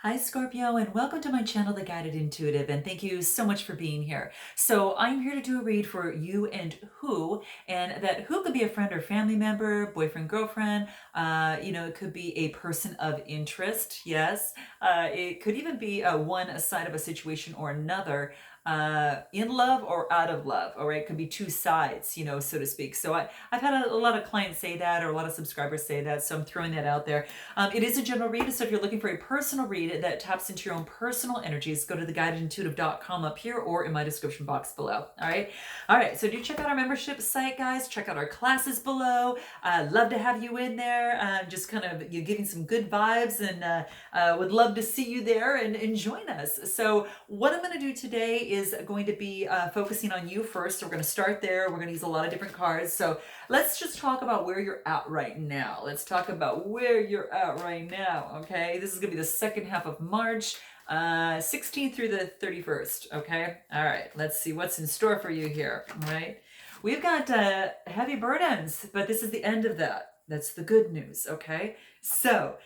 Hi, Scorpio, and welcome to my channel, The Guided Intuitive, and thank you so much for being here. So I'm here to do a read for you and that who could be a friend or family member, boyfriend, girlfriend, it could be a person of interest, yes. It could even be one side of a situation or another, in love or out of love, all right? It could be two sides, so to speak. So I've had a lot of clients say that, or a lot of subscribers say that, so I'm throwing that out there. It is a general read, so if you're looking for a personal read that taps into your own personal energies, go to theguidedintuitive.com up here or in my description box below. All right. All right. So do check out our membership site, guys. Check out our classes below. Love to have you in there. Just kind of you giving some good vibes, and would love to see you there and join us. So what I'm going to do today is going to be focusing on you first. So we're going to start there. We're going to use a lot of different cards. So let's just talk about where you're at right now. Let's talk about where you're at right now, okay? This is going to be the second half of March, 16th through the 31st, okay? All right, let's see what's in store for you here, all right? We've got heavy burdens, but this is the end of that. That's the good news, okay? So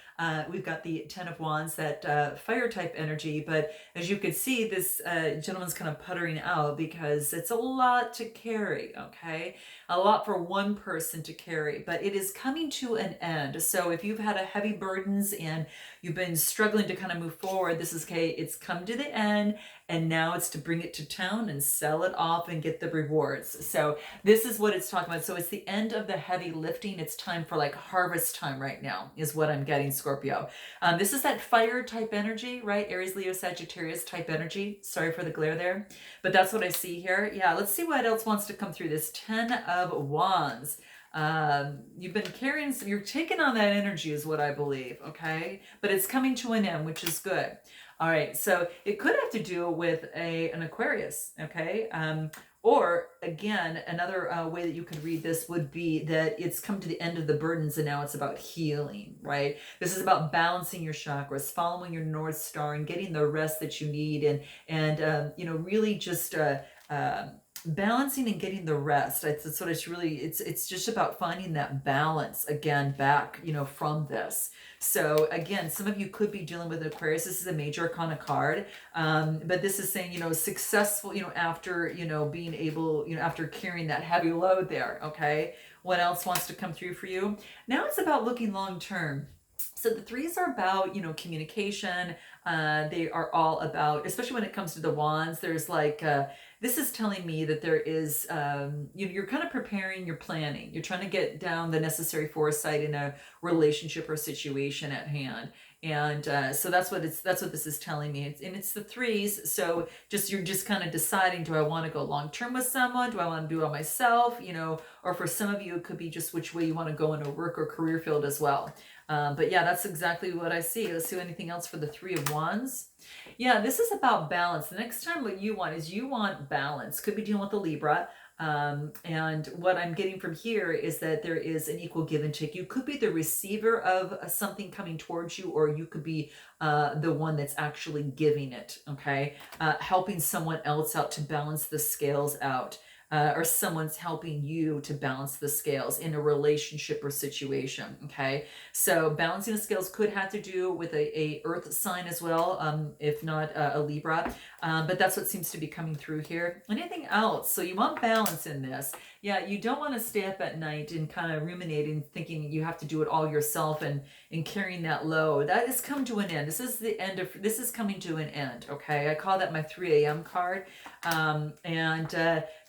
we've got the Ten of Wands, that fire type energy, but as you can see, this gentleman's kind of puttering out because it's a lot to carry, okay? A lot for one person to carry, but it is coming to an end. So if you've had a heavy burdens and you've been struggling to kind of move forward, this is okay. It's come to the end, and now it's to bring it to town and sell it off and get the rewards. So this is what it's talking about. So it's the end of the heavy lifting. It's time for like harvest time right now is what I'm getting, Scorpio. This is that fire type energy, right? Aries, Leo, Sagittarius type energy. Sorry for the glare there, but that's what I see here. Yeah, let's see what else wants to come through this Ten of Wands. You've been carrying some, you're taking on that energy is what I believe, okay? But it's coming to an end, which is good. All right, so it could have to do with an Aquarius, okay? Or again, another way that you could read this would be that it's come to the end of the burdens and now it's about healing, right? This is about balancing your chakras, following your North Star, and getting the rest that you need, and really just balancing and getting the rest. It's what it's really, it's just about finding that balance again back, from this. So again, some of you could be dealing with Aquarius. This is a major arcana card, but this is saying, successful, after, being able, after carrying that heavy load there. Okay, what else wants to come through for you? Now it's about looking long term. So the threes are about, communication. They are all about, especially when it comes to the wands, there's like, this is telling me that there is, you're kind of preparing, you're planning, you're trying to get down the necessary foresight in a relationship or situation at hand. And so that's what this is telling me. It's the threes. So you're just kind of deciding, do I want to go long term with someone? Do I want to do it myself? Or for some of you, it could be just which way you want to go in a work or career field as well. But yeah, that's exactly what I see. Let's see anything else for the Three of Wands. Yeah, this is about balance. The next time what you want is you want balance. Could be dealing with a Libra. And what I'm getting from here is that there is an equal give and take. You could be the receiver of something coming towards you, or you could be the one that's actually giving it, okay? Helping someone else out to balance the scales out. Or someone's helping you to balance the scales in a relationship or situation, okay? So balancing the scales could have to do with a earth sign as well, if not a Libra, but that's what seems to be coming through here. Anything else? So you want balance in this. Yeah, you don't want to stay up at night and kind of ruminating, thinking you have to do it all yourself and carrying that load. That has come to an end. This is coming to an end, okay? I call that my 3 a.m. card.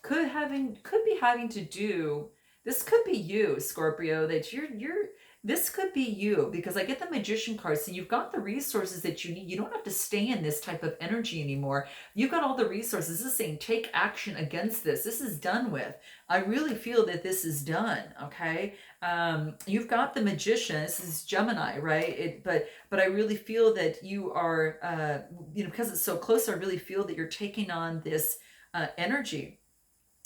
Could be having to do, this could be you, Scorpio, that this could be you, because I get the Magician card. So you've got the resources that you need. You don't have to stay in this type of energy anymore. You've got all the resources. This is saying take action against this. This is done with. I really feel that this is done, okay? You've got the Magician. This is Gemini, right? But I really feel that you are, because it's so close, I really feel that you're taking on this energy.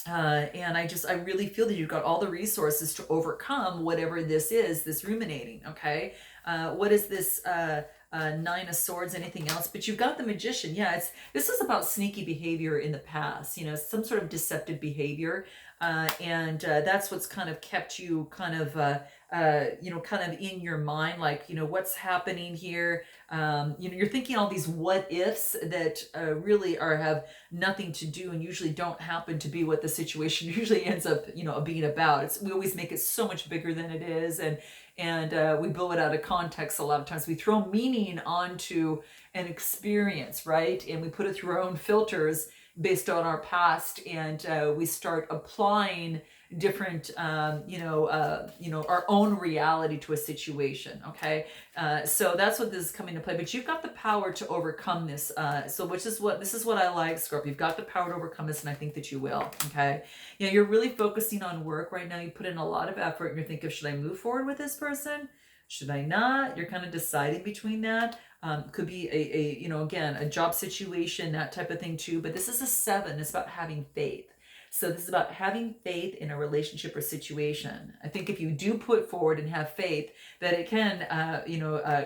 And I really feel that you've got all the resources to overcome whatever this is, this ruminating, okay? What is this Nine of Swords, anything else? But you've got the Magician. Yeah, this is about sneaky behavior in the past, some sort of deceptive behavior. And that's what's kind of kept you kind of kind of in your mind, like, what's happening here. You're thinking all these what ifs that really have nothing to do and usually don't happen to be what the situation usually ends up, being about. We always make it so much bigger than it is, and we blow it out of context a lot of times. We throw meaning onto an experience, right? And we put it through our own filters based on our past, and we start applying different, our own reality to a situation. Okay, so that's what this is coming to play. But you've got the power to overcome this. So this is what I like, Scorpio. You've got the power to overcome this, and I think that you will. Okay, you're really focusing on work right now. You put in a lot of effort, and you're thinking, should I move forward with this person? Should I not? You're kind of deciding between that. Could be again, a job situation, that type of thing too. But this is a 7. It's about having faith. So this is about having faith in a relationship or situation. I think if you do put forward and have faith, that it can,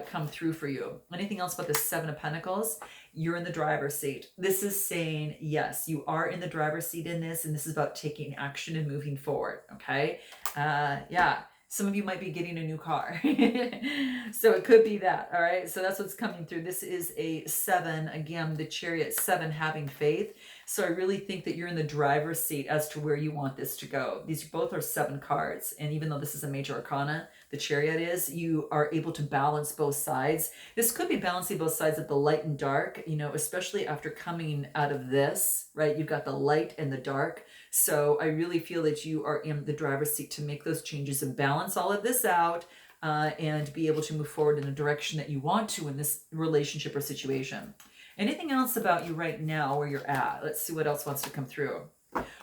come through for you. Anything else about the 7 of Pentacles? You're in the driver's seat. This is saying, yes, you are in the driver's seat in this, and this is about taking action and moving forward. Okay. Yeah. Some of you might be getting a new car. So it could be that. All right. So that's what's coming through. This is a 7. Again, the Chariot, 7, having faith. So I really think that you're in the driver's seat as to where you want this to go. These both are 7 cards. And even though this is a major arcana, the Chariot is, you are able to balance both sides. This could be balancing both sides of the light and dark, especially after coming out of this, right? You've got the light and the dark. So I really feel that you are in the driver's seat to make those changes and balance all of this out, and be able to move forward in the direction that you want to in this relationship or situation. Anything else about you right now where you're at? Let's see what else wants to come through.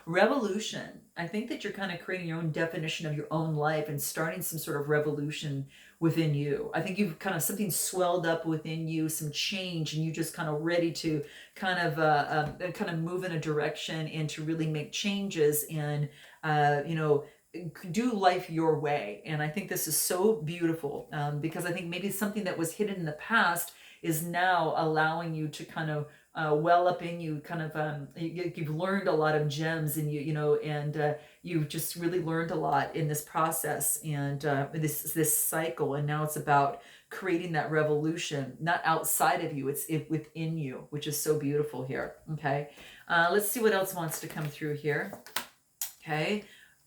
Revolution. I think that you're kind of creating your own definition of your own life and starting some sort of revolution within you. I think you've kind of something swelled up within you, some change, and you just kind of ready to kind of move in a direction and to really make changes and do life your way. And I think this is so beautiful, because I think maybe something that was hidden in the past is now allowing you to kind of well up in you, kind of you've learned a lot of gems, and you've just really learned a lot in this process, and this cycle. And now it's about creating that revolution, not outside of you, it's within you, which is so beautiful here. Okay, let's see what else wants to come through here. Okay,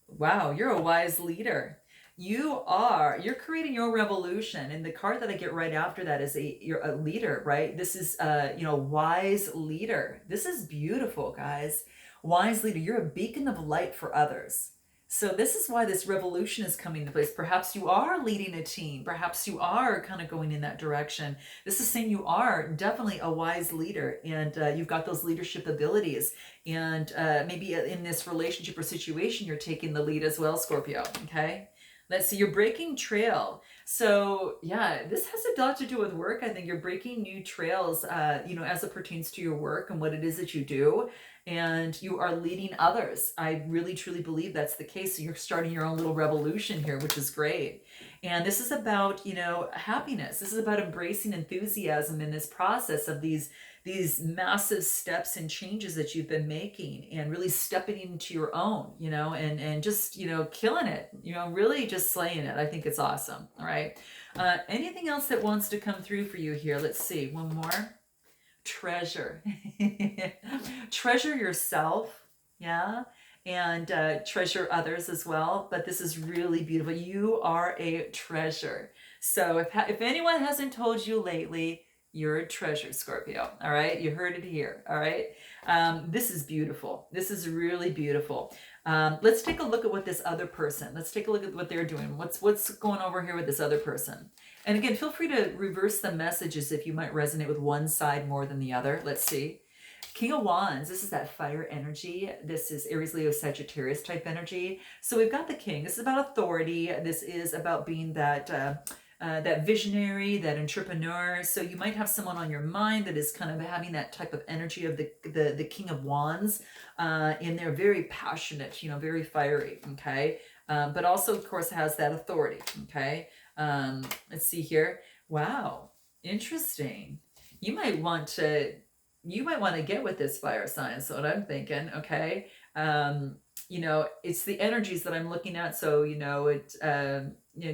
wow, you're a wise leader. You're creating your revolution, and the card that I get right after that is you're a leader, right? This is wise leader. This is beautiful, guys. Wise leader. You're a beacon of light for others. So this is why this revolution is coming into place. Perhaps you are leading a team. Perhaps you are kind of going in that direction. This is saying you are definitely a wise leader, and you've got those leadership abilities. And maybe in this relationship or situation, you're taking the lead as well, Scorpio. Okay. Let's see, you're breaking trail. So yeah, this has a lot to do with work. I think you're breaking new trails, as it pertains to your work and what it is that you do. And you are leading others. I really, truly believe that's the case. So you're starting your own little revolution here, which is great. And this is about, happiness. This is about embracing enthusiasm in this process of these massive steps and changes that you've been making, and really stepping into your own, and just, killing it, really just slaying it. I think it's awesome. All right. Anything else that wants to come through for you here? Let's see. One more. Treasure. Treasure yourself. Yeah. And treasure others as well. But this is really beautiful. You are a treasure. So if anyone hasn't told you lately, you're a treasure, Scorpio. All right. You heard it here. All right. This is beautiful. This is really beautiful. Let's take a look at what this other person, let's take a look at what they're doing. What's going over here with this other person? And again, feel free to reverse the messages if you might resonate with one side more than the other. Let's see. King of Wands, this is that fire energy. This is Aries, Leo, Sagittarius type energy. So we've got the King. This is about authority. This is about being that visionary, that entrepreneur. So you might have someone on your mind that is kind of having that type of energy of the King of Wands, and they're very passionate, very fiery. Okay. But also, of course, has that authority. Okay. Let's see here. Wow. Interesting. You might want to get with this fire sign. So what I'm thinking. Okay. It's the energies that I'm looking at. So,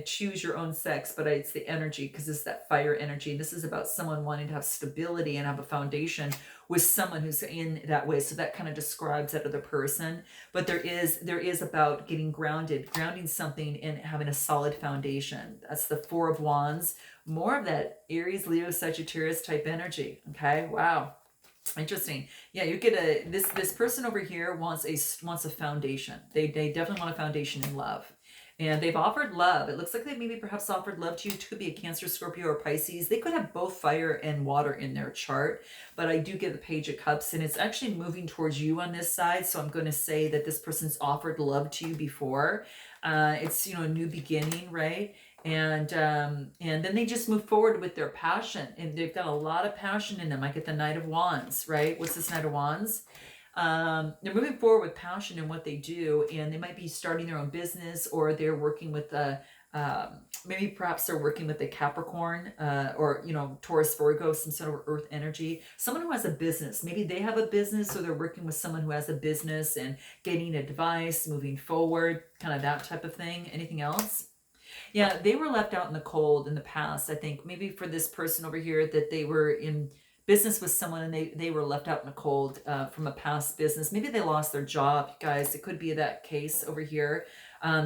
choose your own sex, but it's the energy because it's that fire energy. This is about someone wanting to have stability and have a foundation with someone who's in that way. So that kind of describes that other person. But there is about getting grounded, grounding something and having a solid foundation. That's the Four of Wands. More of that Aries, Leo, Sagittarius type energy. Okay, wow. Interesting. Yeah, you get this person over here wants a foundation. They definitely want a foundation in love. And they've offered love. It looks like they maybe perhaps offered love to you. It could be a Cancer, Scorpio, or Pisces. They could have both fire and water in their chart. But I do get the Page of Cups, and it's actually moving towards you on this side. So I'm going to say that this person's offered love to you before. It's, a new beginning, right? And then they just move forward with their passion, and they've got a lot of passion in them. I get the Knight of Wands, right? What's this Knight of Wands? They're moving forward with passion in what they do, and they might be starting their own business, or they're working with maybe perhaps they're working with a Capricorn, or Taurus, Virgo, some sort of earth energy. Someone who has a business, maybe they have a business, or they're working with someone who has a business and getting advice, moving forward, kind of that type of thing. Anything else? Yeah, they were left out in the cold in the past. I think maybe for this person over here that they were in business with someone and they were left out in the cold from a past business. Maybe they lost their job, guys. It could be that case over here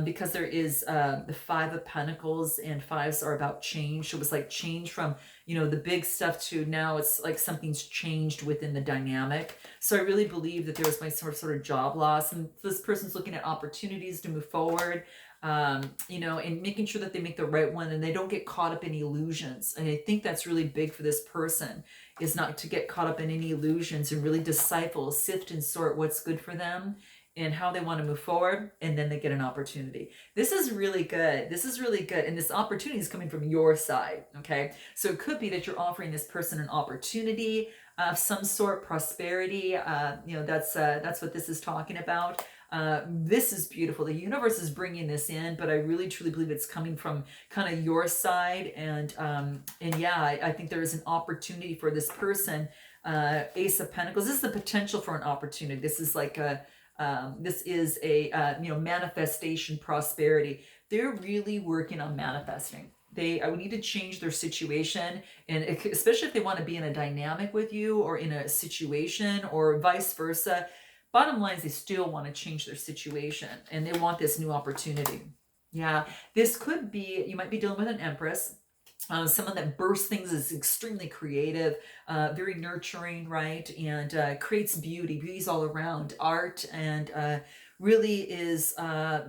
because there is the Five of Pentacles, and fives are about change. So it was like change from, the big stuff to now it's like something's changed within the dynamic. So I really believe that there was my sort of job loss, and this person's looking at opportunities to move forward. And making sure that they make the right one and they don't get caught up in illusions. And I think that's really big for this person, is not to get caught up in any illusions and really decipher, sift and sort what's good for them and how they want to move forward. And then they get an opportunity. This is really good. This is really good. And this opportunity is coming from your side. Okay. So it could be that you're offering this person an opportunity of some sort, prosperity. That's what this is talking about. This is beautiful. The universe is bringing this in, but I really truly believe it's coming from kind of your side. And yeah, I think there is an opportunity for this person. Ace of Pentacles. This is the potential for an opportunity. This is like this is a manifestation, prosperity. They're really working on manifesting. I would need to change their situation, and especially if they want to be in a dynamic with you or in a situation or vice versa. Bottom line is they still want to change their situation and they want this new opportunity. Yeah, this could be, you might be dealing with an Empress. Someone that bursts things, is extremely creative, very nurturing, right? And creates beauty. Beauty's all around. Art, and really is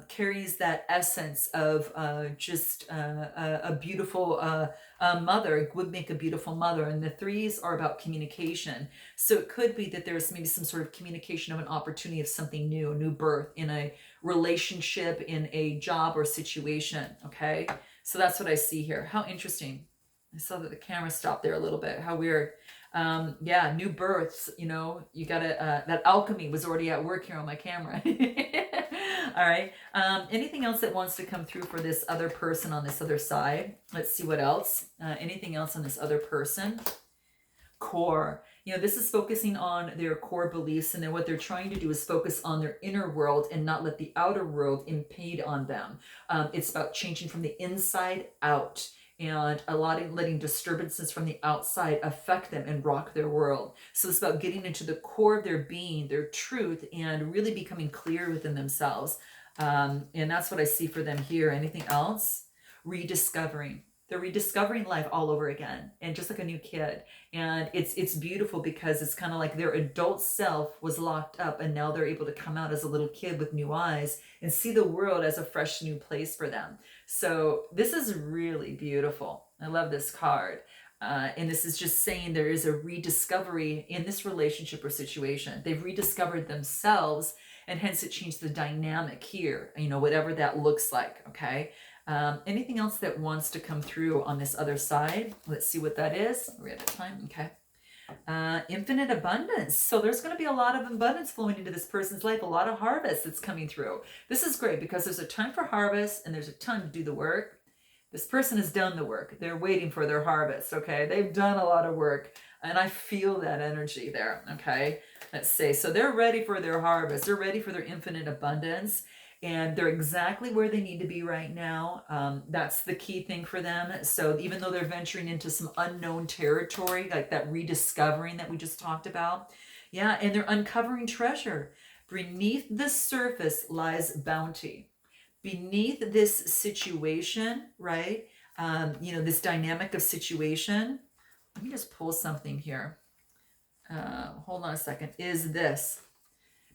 carries that essence of just a beautiful mother. It would make a beautiful mother. And the threes are about communication. So it could be that there's maybe some sort of communication of an opportunity of something new, a new birth in a relationship, in a job or situation. Okay. So that's what I see here. How interesting. I saw that the camera stopped there a little bit. How weird. Yeah, new births, you gotta, that alchemy was already at work here on my camera. All right. Anything else that wants to come through for this other person on this other side? Let's see what else. Anything else on this other person? Core. This is focusing on their core beliefs, and then what they're trying to do is focus on their inner world and not let the outer world impede on them. It's about changing from the inside out and letting disturbances from the outside affect them and rock their world. So it's about getting into the core of their being, their truth, and really becoming clear within themselves. And that's what I see for them here. Anything else? Rediscovering. They're rediscovering life all over again, and just like a new kid. And it's beautiful because it's kind of like their adult self was locked up, and now they're able to come out as a little kid with new eyes and see the world as a fresh new place for them. So this is really beautiful. I love this card. And this is just saying there is a rediscovery in this relationship or situation. They've rediscovered themselves, and hence it changed the dynamic here, whatever that looks like. Okay. Anything else that wants to come through on this other side? Let's see what that is. We're out of time. Okay. Infinite abundance. So there's going to be a lot of abundance flowing into this person's life, a lot of harvest that's coming through. This is great because there's a time for harvest and there's a time to do the work. This person has done the work. They're waiting for their harvest. Okay. They've done a lot of work, and I feel that energy there. Okay. Let's say, so they're ready for their harvest. They're ready for their infinite abundance. and they're exactly where they need to be right now. That's the key thing for them. So even though they're venturing into some unknown territory, like that rediscovering that we just talked about, yeah, and they're uncovering treasure. Beneath the surface lies bounty. Beneath this situation, right? This dynamic of situation. Let me just pull something here. Hold on a second. Is this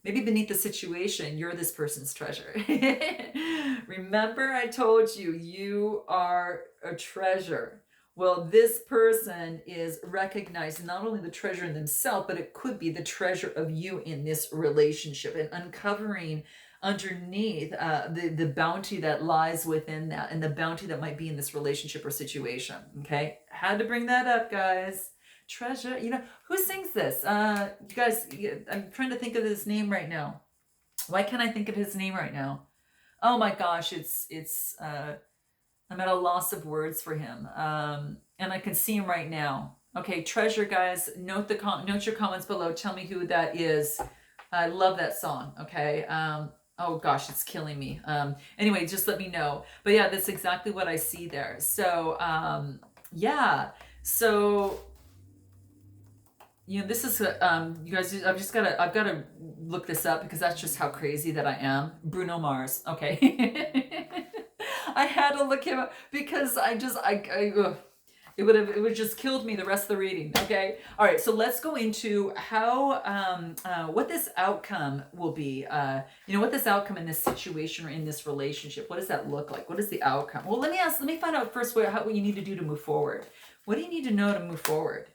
maybe beneath the situation, you're this person's treasure? Remember, I told you, you are a treasure. Well, this person is recognizing not only the treasure in themselves, but it could be the treasure of you in this relationship, and uncovering underneath the bounty that lies within that, and the bounty that might be in this relationship or situation. Okay, had to bring that up, guys. Treasure, who sings this? You guys, I'm trying to think of his name right now. Why can't I think of his name right now? Oh my gosh, I'm at a loss of words for him. And I can see him right now. Okay, treasure, guys. Note your comments below. Tell me who that is. I love that song. Okay. Oh gosh, it's killing me. Anyway, just let me know. But yeah, that's exactly what I see there. So yeah. So this is you guys. I've gotta look this up, because that's just how crazy that I am. Bruno Mars. Okay. I had to look him up, because it would have just killed me the rest of the reading. Okay. All right. So let's go into how what this outcome will be. What this outcome in this situation or in this relationship. What does that look like? What is the outcome? Well, let me find out first what you need to do to move forward. What do you need to know to move forward?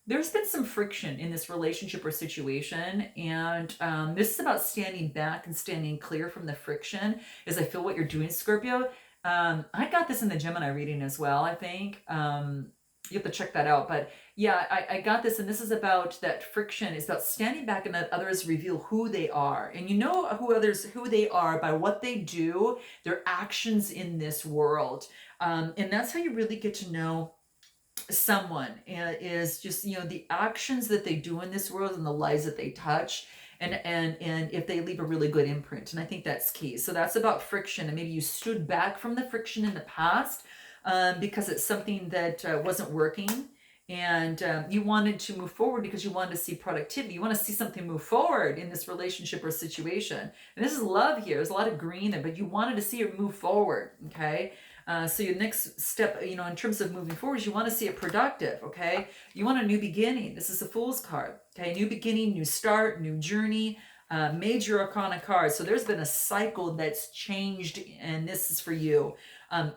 There's been some friction in this relationship or situation, and this is about standing back and standing clear from the friction. As I feel what you're doing, Scorpio. I got this in the Gemini reading as well, I think. You have to check that out. But yeah, I got this, and this is about that friction. It's about standing back and let others reveal who they are. And you know who they are by what they do, their actions in this world. And that's how you really get to know someone, is just the actions that they do in this world and the lives that they touch, and if they leave a really good imprint. And I think that's key. So that's about friction, and maybe you stood back from the friction in the past because it's something that wasn't working, and you wanted to move forward because you wanted to see productivity. You want to see something move forward in this relationship or situation. And this is love here. There's a lot of green there, but you wanted to see it move forward. Okay. So your next step, in terms of moving forward, is you want to see it productive. Okay. You want a new beginning. This is a Fool's card. Okay. New beginning, new start, new journey. Major arcana card. So there's been a cycle that's changed, and this is for you.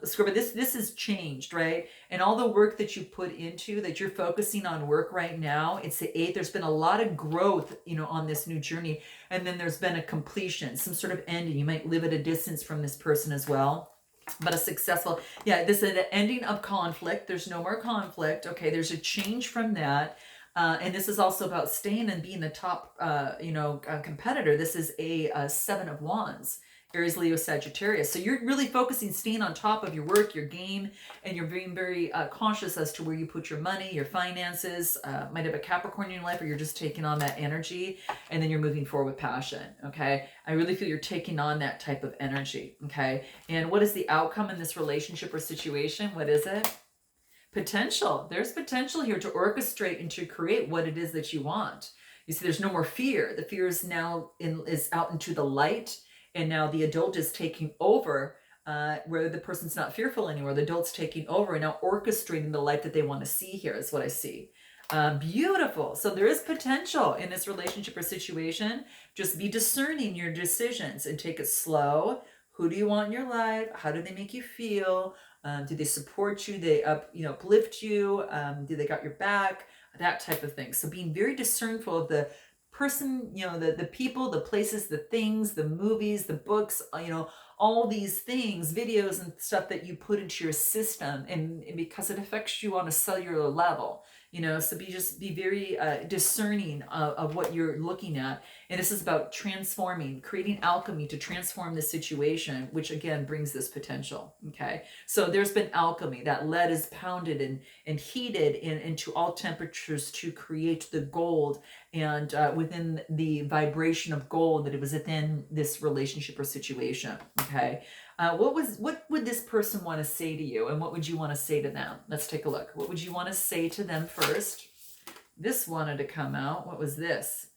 Scorpio, this has changed, right? And all the work that you put into, that you're focusing on work right now, it's the 8th. There's been a lot of growth, on this new journey. And then there's been a completion, some sort of ending. You might live at a distance from this person as well. But a successful, this is an ending of conflict. There's no more conflict. Okay, there's a change from that. And this is also about staying and being the top, competitor. This is a 7 of Wands, Aries, Leo, Sagittarius. So you're really focusing, staying on top of your work, your game, and you're being very conscious as to where you put your money, your finances. Might have a Capricorn in your life, or you're just taking on that energy, and then you're moving forward with passion. Okay, I really feel you're taking on that type of energy. Okay, and what is the outcome in this relationship or situation? What is it? Potential. There's potential here to orchestrate and to create what it is that you want. You see, there's no more fear. The fear is now is out into the light, and now the adult is taking over, where the person's not fearful anymore. The adult's taking over and now orchestrating the life that they want to see here, is what I see. Beautiful. So there is potential in this relationship or situation. Just be discerning your decisions and take it slow. Who do you want in your life? How do they make you feel? Do they support you? They uplift you? Do they got your back? That type of thing. So being very discernful of the person, the people, the places, the things, the movies, the books, all these things, videos and stuff that you put into your system, and because it affects you on a cellular level. So be very discerning of what you're looking at. And this is about transforming, creating alchemy to transform the situation, which again brings this potential. Okay. So there's been alchemy. That lead is pounded and heated into all temperatures to create the gold. And within the vibration of gold that it was within this relationship or situation. Okay. What would this person want to say to you, and what would you want to say to them? Let's take a look. What would you want to say to them first? This wanted to come out. What was this?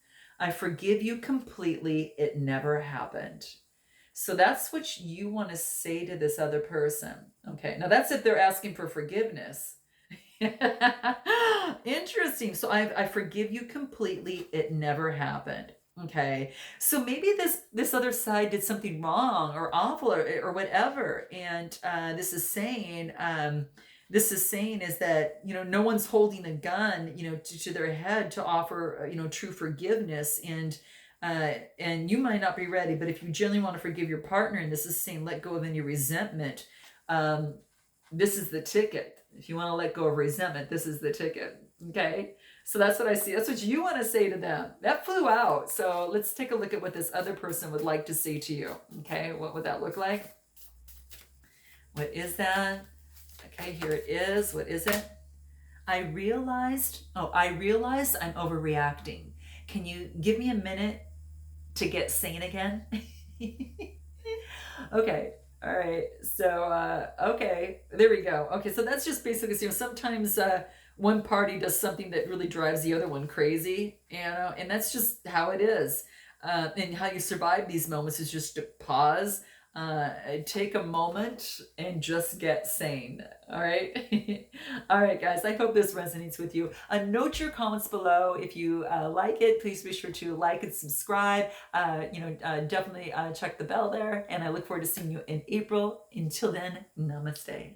I forgive you completely. It never happened. So that's what you want to say to this other person. Okay. Now that's if they're asking for forgiveness. Interesting. So I forgive you completely. It never happened. Okay. So maybe this other side did something wrong or awful or whatever. And this is saying is that, no one's holding a gun, to their head to offer, true forgiveness. And you might not be ready, but if you genuinely want to forgive your partner, and this is saying let go of any resentment, this is the ticket. If you want to let go of resentment, this is the ticket. Okay. So that's what I see. That's what you want to say to them. That flew out. So let's take a look at what this other person would like to say to you. Okay. What would that look like? What is that? Okay. Here it is. What is it? I realized I'm overreacting. Can you give me a minute to get sane again? Okay. All right. So, okay, there we go. Okay. So that's just basically, sometimes, one party does something that really drives the other one crazy, and that's just how it is. And how you survive these moments is just to pause, take a moment and just get sane. All right. All right, guys, I hope this resonates with you. Note your comments below. If you like it, please be sure to like and subscribe. Definitely check the bell there, and I look forward to seeing you in April. Until then, namaste.